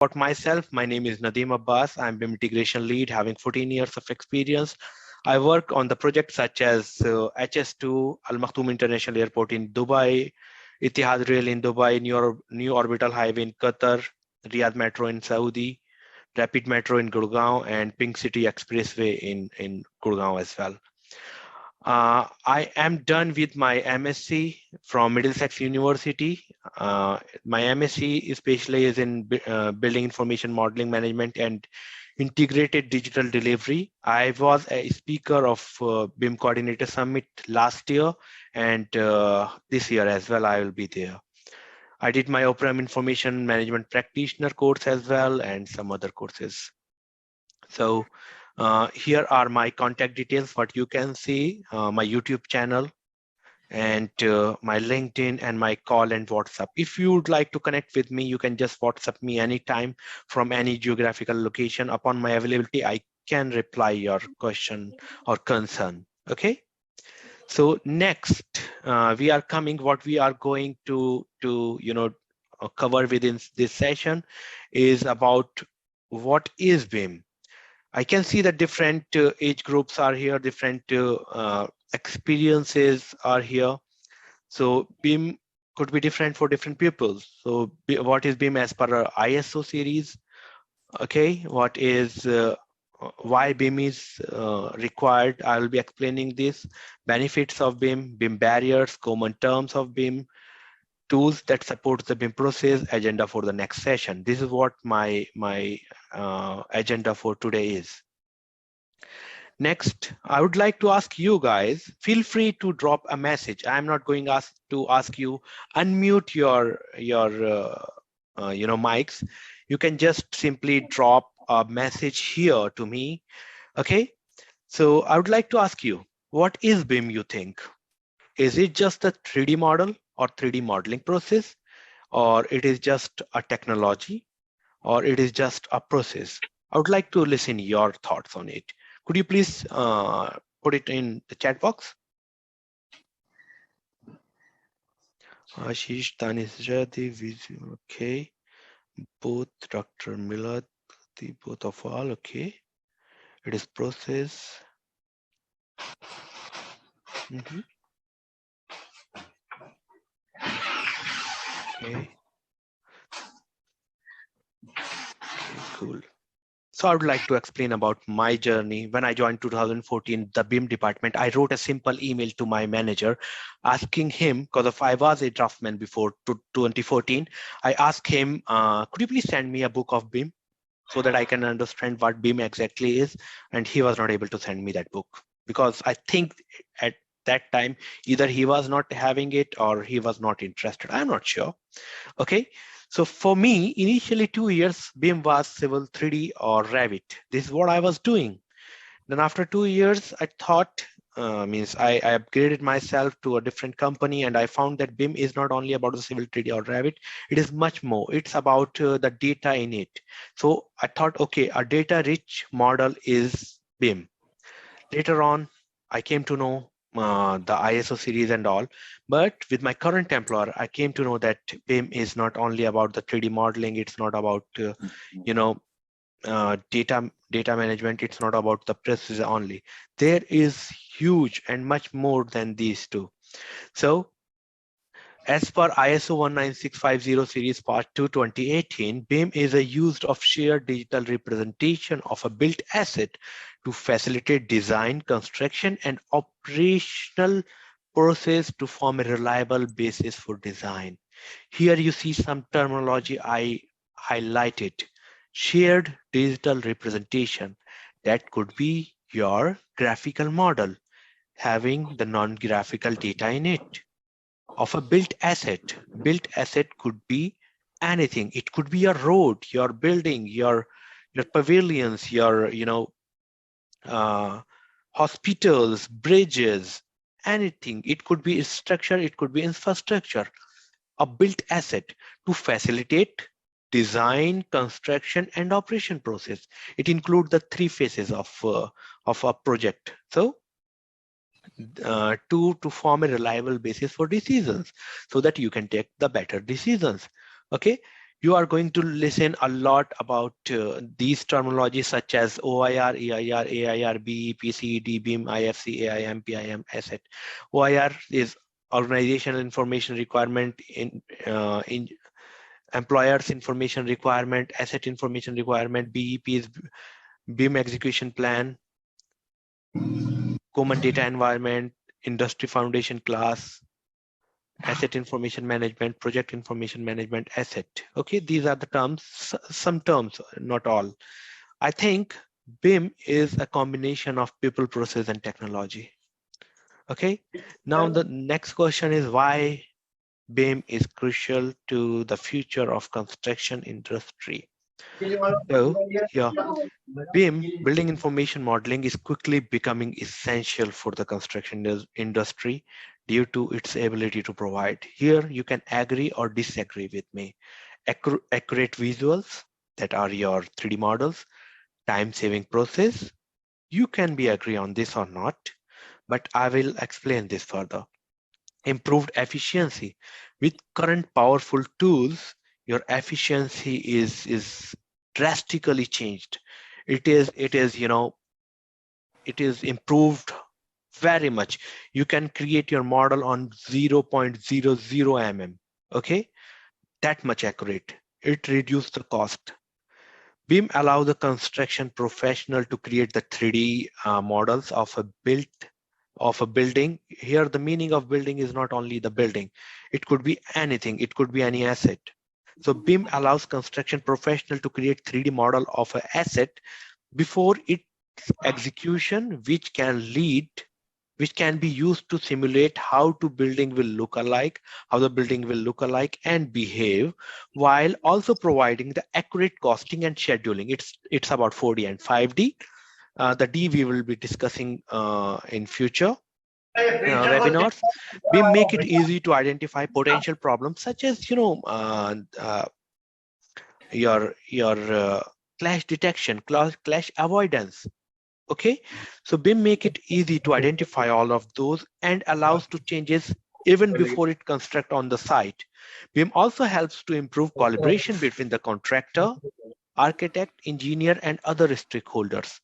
About myself, my name is Nadim Abbas. I'm BIM integration lead, having 14 years of experience. I work on the projects such as HS2, Al Maktoum International Airport in Dubai, Etihad Rail in Dubai, New Orbital Highway in Qatar, Riyadh Metro in Saudi, Rapid Metro in Gurgaon, and Pink City Expressway in Gurgaon as well. I am done with my MSc from Middlesex University. My MSc especially is in Building Information Modeling Management and Integrated Digital Delivery. I was a speaker of BIM Coordinator Summit last year, and this year as well I will be there. I did my Opera Information Management Practitioner course as well, and some other courses. So here are my contact details, what you can see, my YouTube channel, and my LinkedIn, and my call and WhatsApp. If you would like to connect with me, you can just WhatsApp me anytime from any geographical location. Upon my availability, I can reply your question or concern. Okay. So next, we are coming. What we are going to cover within this session is about what is BIM. I can see that different age groups are here, different experiences are here. So BIM could be different for different people. So what is BIM as per ISO series? Okay, what is why BIM is required? I will be explaining this. Benefits of BIM, BIM barriers, common terms of BIM, tools that support the BIM process, agenda for the next session. This is what my agenda for today is. Next, I would like to ask you guys, feel free to drop a message. I'm not going to ask you unmute your mics. You can just simply drop a message here to me. Okay, so I would like to ask you, what is BIM, you think? Is it just a 3D model or 3D modeling process, or it is just a technology, or it is just a process? I would like to listen your thoughts on it. Could you please put it in the chat box? Ashish, Tanisha, okay. Both Dr. Milad, both of all, okay. It is process. Okay. Okay, cool. So I would like to explain about my journey. When I joined 2014, the BIM department, I wrote a simple email to my manager asking him, because if I was a draftsman before 2014, I asked him, could you please send me a book of BIM so that I can understand what BIM exactly is? And he was not able to send me that book, because I think at that time, either he was not having it or he was not interested. I'm not sure. Okay. So for me, initially 2 years, BIM was Civil 3D or Revit. This is what I was doing. Then after 2 years, I thought, I upgraded myself to a different company, and I found that BIM is not only about the Civil 3D or Revit, it is much more. It's about the data in it. So I thought, okay, a data-rich model is BIM. Later on, I came to know the ISO series and all, but with my current employer, I came to know that BIM is not only about the 3D modeling. It's not about data management. It's not about the process only. There is huge and much more than these two. So as per ISO 19650 series part 2 2018, BIM is a use of shared digital representation of a built asset to facilitate design, construction, and operational process to form a reliable basis for design. Here you see some terminology I highlighted. Shared digital representation. That could be your graphical model having the non-graphical data in it. Of a built asset. Built asset could be anything. It could be your road, your building, your pavilions, your hospitals, bridges, anything. It could be structure, it could be infrastructure. A built asset to facilitate design, construction, and operation process. It includes the 3 phases of a project. So to form a reliable basis for decisions, so that you can take the better decisions. Okay, You are going to listen a lot about these terminologies such as OIR, EIR, AIR, BE, PCED, BIM, IFC, AIM, PIM, asset. OIR is organizational information requirement, in employers information requirement, asset information requirement. BEP is BIM execution plan, common data environment, industry foundation class, asset information management, project information management, asset. Okay, these are the terms, some terms, not all. I think BIM is a combination of people, process, and technology. Okay, now the next question is why BIM is crucial to the future of construction industry. So, yeah, BIM, building information modeling, is quickly becoming essential for the construction industry due to its ability to provide. Here, you can agree or disagree with me. Accurate visuals, that are your 3D models, time-saving process. You can be agree on this or not, but I will explain this further. Improved efficiency. With current powerful tools, your efficiency is drastically changed. It is improved very much. You can create your model on 0.00 mm. Okay, that much accurate. It reduces the cost. BIM allows the construction professional to create the 3D models of a building. Here, the meaning of building is not only the building. It could be anything. It could be any asset. So BIM allows construction professional to create 3D model of an asset before its execution, which can be used to simulate how the building will look alike, and behave, while also providing the accurate costing and scheduling. It's about 4D and 5D. The D we will be discussing in future webinars. We make it easy to identify potential problems such as your clash detection, clash avoidance. Okay, so BIM make it easy to identify all of those and allows to changes even before it construct on the site. BIM also helps to improve collaboration between the contractor, architect, engineer, and other stakeholders,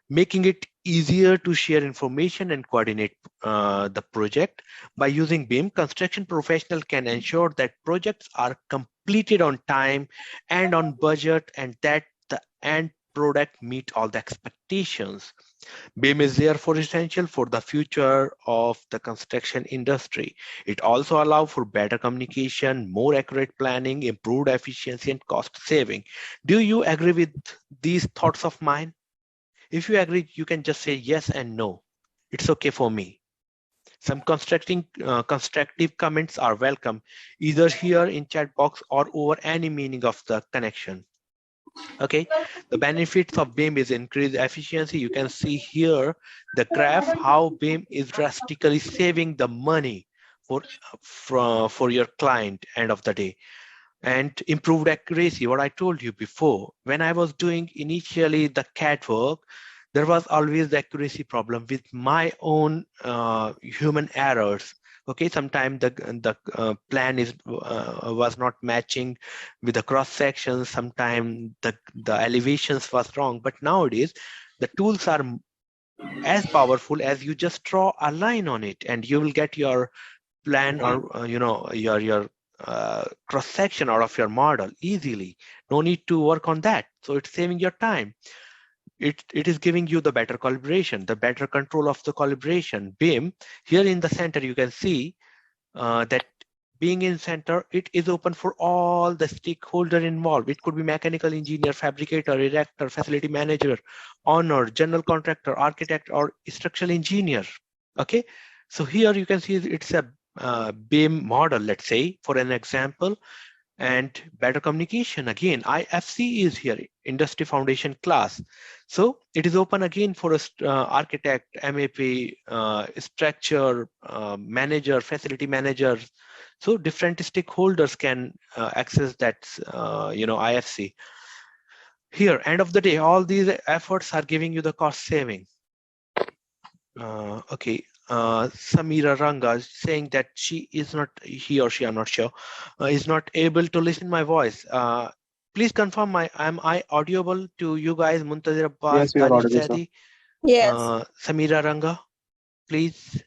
making it easier to share information and coordinate the project. By using BIM, construction professionals can ensure that projects are completed on time and on budget, and that the end product meet all the expectations. BIM is therefore essential for the future of the construction industry. It also allows for better communication, more accurate planning, improved efficiency, and cost saving. Do you agree with these thoughts of mine? If you agree, you can just say yes and no. It's okay for me. Some constructive comments are welcome, either here in chat box or over any meaning of the connection. Okay, the benefits of BIM is increased efficiency. You can see here the graph how BIM is drastically saving the money for your client end of the day. And improved accuracy, what I told you before. When I was doing initially the CAD work, there was always the accuracy problem with my own human errors. Okay, sometimes the plan was not matching with the cross sections. Sometimes the elevations was wrong. But nowadays, the tools are as powerful as you just draw a line on it, and you will get your plan or your cross section out of your model easily. No need to work on that. So it's saving your time. It is giving you the better collaboration, the better control of the collaboration. BIM, here in the center, you can see that being in center, it is open for all the stakeholder involved. It could be mechanical engineer, fabricator, erector, facility manager, owner, general contractor, architect, or structural engineer. Okay, so here you can see it's a BIM model, let's say, for an example. And better communication, again, IFC is here, industry foundation class. So it is open again for a architect, MAP, structure manager, facility manager. So different stakeholders can access that IFC. Here, end of the day, all these efforts are giving you the cost saving. Okay, Samira Ranga saying that he or she, I'm not sure, is not able to listen my voice. Please confirm am I audible to you guys? Muntazir Abbas, Yes, you are Danish audible, sir. Zaidi, Yes. Samira Ranga, please.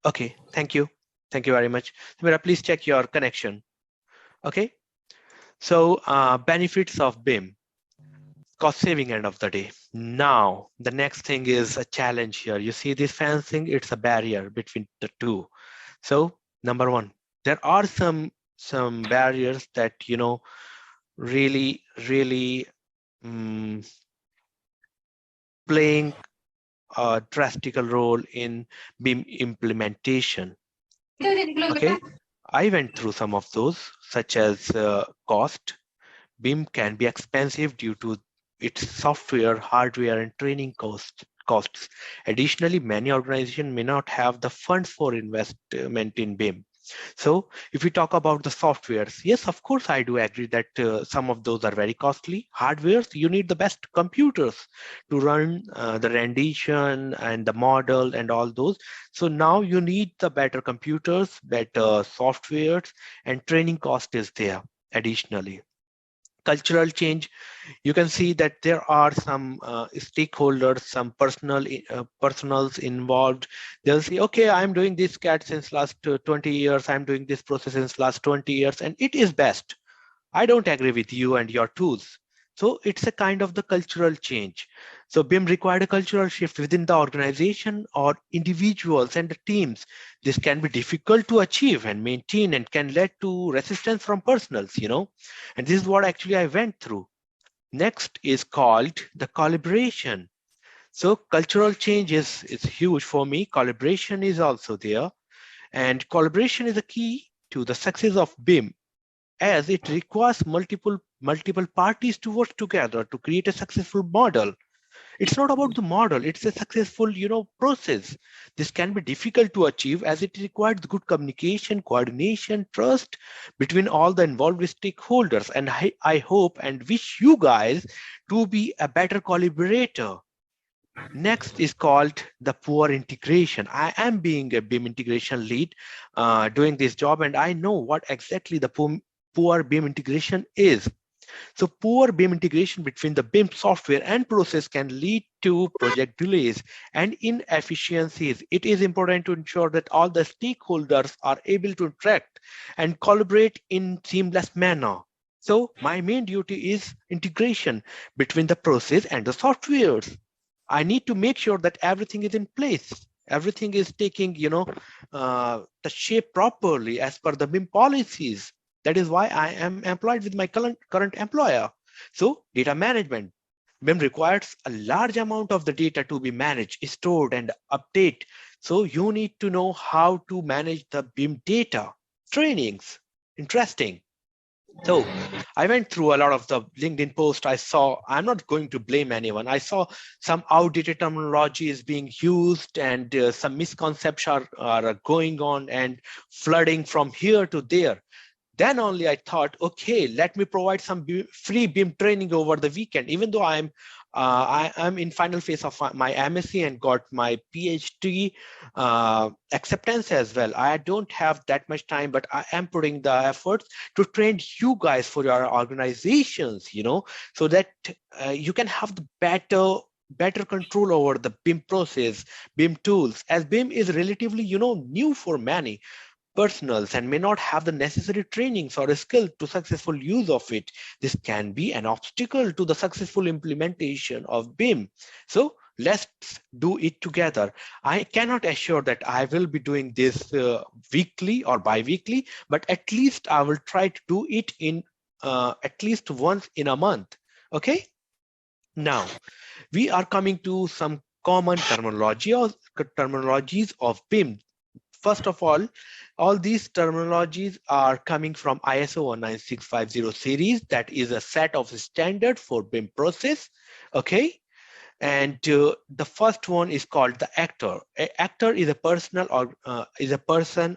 Okay, thank you. Thank you very much. Samira, please check your connection. Okay, so benefits of BIM. Cost saving end of the day. Now, the next thing is a challenge here. You see this fencing, it's a barrier between the two. So number one, there are some barriers that, you know, really playing a drastic role in BIM implementation. Okay, I went through some of those, such as cost. BIM can be expensive due to its software, hardware, and training costs. Additionally, many organizations may not have the funds for investment in BIM. So if we talk about the softwares, yes, of course, I do agree that some of those are very costly. Hardwares, you need the best computers to run the rendition and the model and all those. So now you need the better computers, better softwares, and training cost is there additionally. Cultural change, you can see that there are some stakeholders, some personals involved. They'll say, okay, I'm doing this CAD since last 20 years, I'm doing this process since last 20 years, and it is best. I don't agree with you and your tools. So it's a kind of the cultural change. So BIM required a cultural shift within the organization or individuals and the teams. This can be difficult to achieve and maintain and can lead to resistance from personals, you know, and this is what actually I went through. Next is called the collaboration. So cultural change is huge for me. Collaboration is also there. And collaboration is a key to the success of BIM, as it requires multiple parties to work together to create a successful model. It's not about the model, it's a successful, you know, process. This can be difficult to achieve as it requires good communication, coordination, trust between all the involved stakeholders. And I hope and wish you guys to be a better collaborator. Next is called the poor integration. I am being a BIM integration lead doing this job, and I know what exactly the poor BIM integration is. So poor BIM integration between the BIM software and process can lead to project delays and inefficiencies. It is important to ensure that all the stakeholders are able to interact and collaborate in seamless manner. So my main duty is integration between the process and the softwares. I need to make sure that everything is in place. Everything is taking, you know, the shape properly as per the BIM policies. That is why I am employed with my current employer. So data management. BIM requires a large amount of the data to be managed, stored, and update. So you need to know how to manage the BIM data. Trainings. Interesting. So I went through a lot of the LinkedIn posts I saw. I'm not going to blame anyone. I saw some outdated terminologies being used, and some misconceptions are going on and flooding from here to there. Then only I thought, okay, let me provide some free BIM training over the weekend, even though I'm in final phase of my MSc and got my PhD acceptance as well. I don't have that much time, but I am putting the efforts to train you guys for your organizations, you know, so that you can have the better control over the BIM process, BIM tools, as BIM is relatively, you know, new for many personals and may not have the necessary trainings or skill to successful use of it. This can be an obstacle to the successful implementation of BIM. So let's do it together. I cannot assure that I will be doing this weekly or bi-weekly, but at least I will try to do it in at least once in a month. Okay. Now we are coming to some common terminologies of BIM. First of all these terminologies are coming from ISO 19650 series. That is a set of standard for BIM process. Okay. And the first one is called the actor. Actor is a person,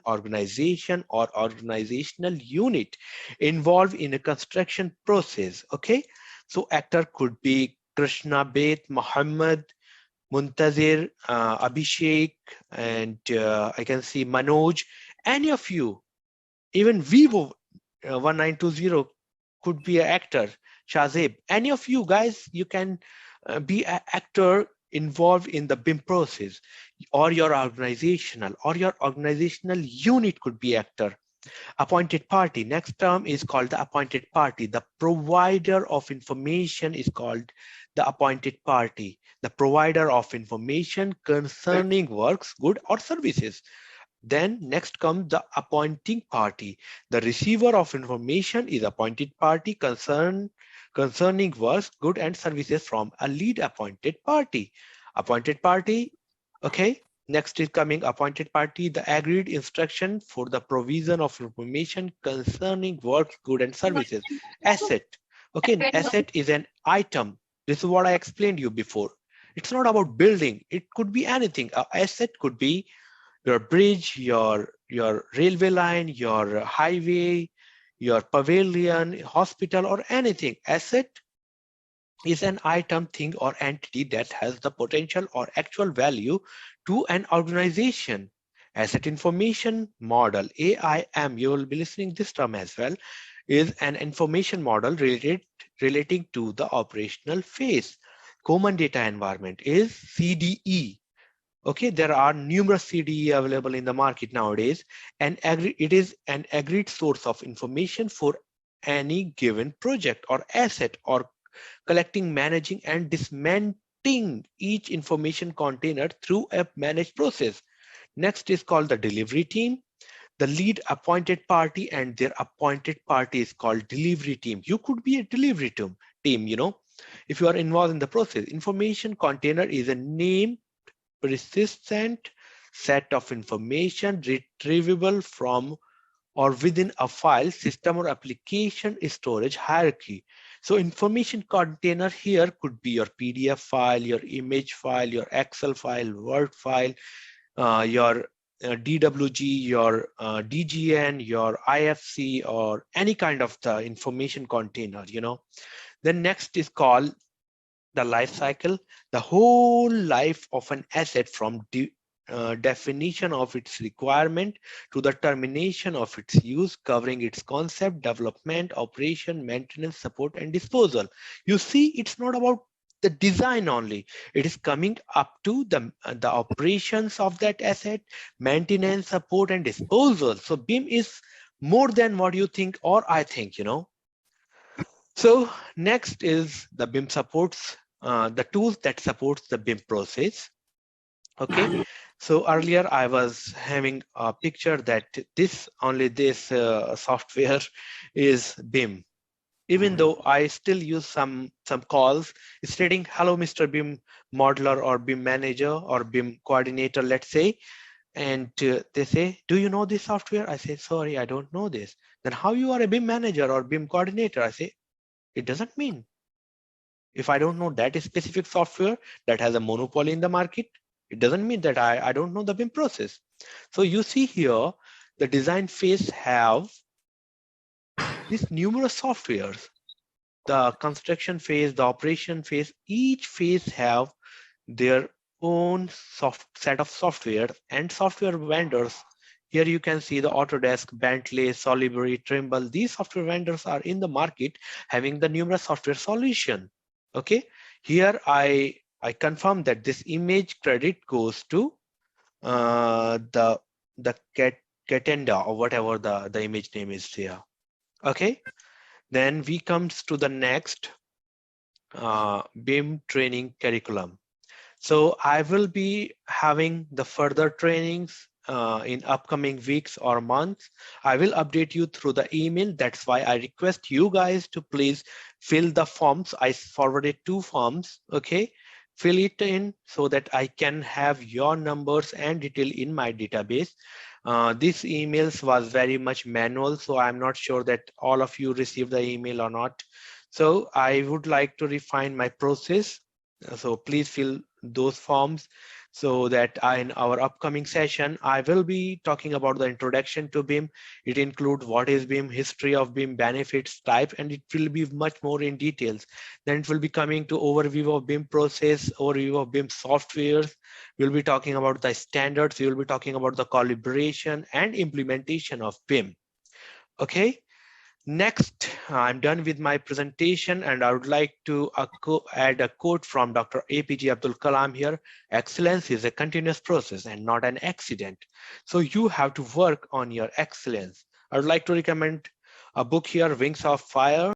organization, or organizational unit involved in a construction process. Okay. So actor could be Krishna, Beth, Muhammad, Muntazir, Abhishek, and I can see Manoj. Any of you, even Vivo 1920 could be an actor. Shazib, any of you guys, you can be an actor involved in the BIM process, or your organizational unit could be actor. Appointed party. Next term is called the appointed party. The provider of information is called the appointed party. The provider of information concerning works, good or services. Then next comes the appointing party. The receiver of information is appointed party concerning works, good and services from a lead appointed party. Appointed party, okay. Next is coming appointed party, the agreed instruction for the provision of information concerning works, good and services. Asset, okay. An asset is an item. This is what I explained you before. It's not about building. It could be anything. An asset could be your bridge, your railway line, your highway, your pavilion, hospital, or anything. Asset is an item, thing, or entity that has the potential or actual value to an organization. Asset information model, AIM, you will be listening this term as well, is an information model relating to the operational phase. Common data environment is CDE. Okay, there are numerous CDE available in the market nowadays, and it is an agreed source of information for any given project or asset, or collecting, managing, and dismantling each information container through a managed process. Next is called the delivery team. The lead appointed party and their appointed party is called delivery team. You could be a delivery team, you know, if you are involved in the process. Information container is a name persistent set of information retrievable from or within a file system or application storage hierarchy. So information container here could be your PDF file, your image file, your Excel file, Word file, your DWG, your DGN, your IFC, or any kind of the information container, you know. Then next is called the life cycle, the whole life of an asset from definition of its requirement to the termination of its use, covering its concept, development, operation, maintenance, support, and disposal. You see, it's not about the design only. It is coming up to the operations of that asset, maintenance, support, and disposal. So BIM is more than what you think or I think, you know. So next is the BIM supports, the tools that supports the BIM process. Okay, so earlier I was having a picture that this software is BIM. Even though I still use some calls stating, hello, Mr. BIM modeler or BIM manager or BIM coordinator, let's say, and they say, do you know this software? I say, sorry, I don't know this. Then how you are a BIM manager or BIM coordinator? I say, it doesn't mean. If I don't know that specific software that has a monopoly in the market, it doesn't mean that I don't know the BIM process. So you see here, the design phase have these numerous softwares. The construction phase, the operation phase, each phase have their own set of software and software vendors. Here you can see the Autodesk, Bentley, Solibri, Trimble. These software vendors are in the market having the numerous software solution. Okay, here I confirm that this image credit goes to the Catenda or whatever the image name is here. Okay, then we comes to the next BIM training curriculum. So I will be having the further trainings in upcoming weeks or months. I will update you through the email. That's why I request you guys to please fill the forms. I forwarded 2 forms, okay? Fill it in so that I can have your numbers and detail in my database. This emails was very much manual, so I'm not sure that all of you received the email or not. So I would like to refine my process. So please fill those forms. So that in our upcoming session, I will be talking about the introduction to BIM. It includes what is BIM, history of BIM, benefits, type, and it will be much more in details. Then it will be coming to overview of BIM process, overview of BIM softwares. We'll be talking about the standards. We will be talking about the calibration and implementation of BIM. Okay. Next, I'm done with my presentation and I would like to add a quote from Dr. APJ Abdul Kalam here. Excellence is a continuous process and not an accident. So you have to work on your excellence. I would like to recommend a book here, Wings of Fire.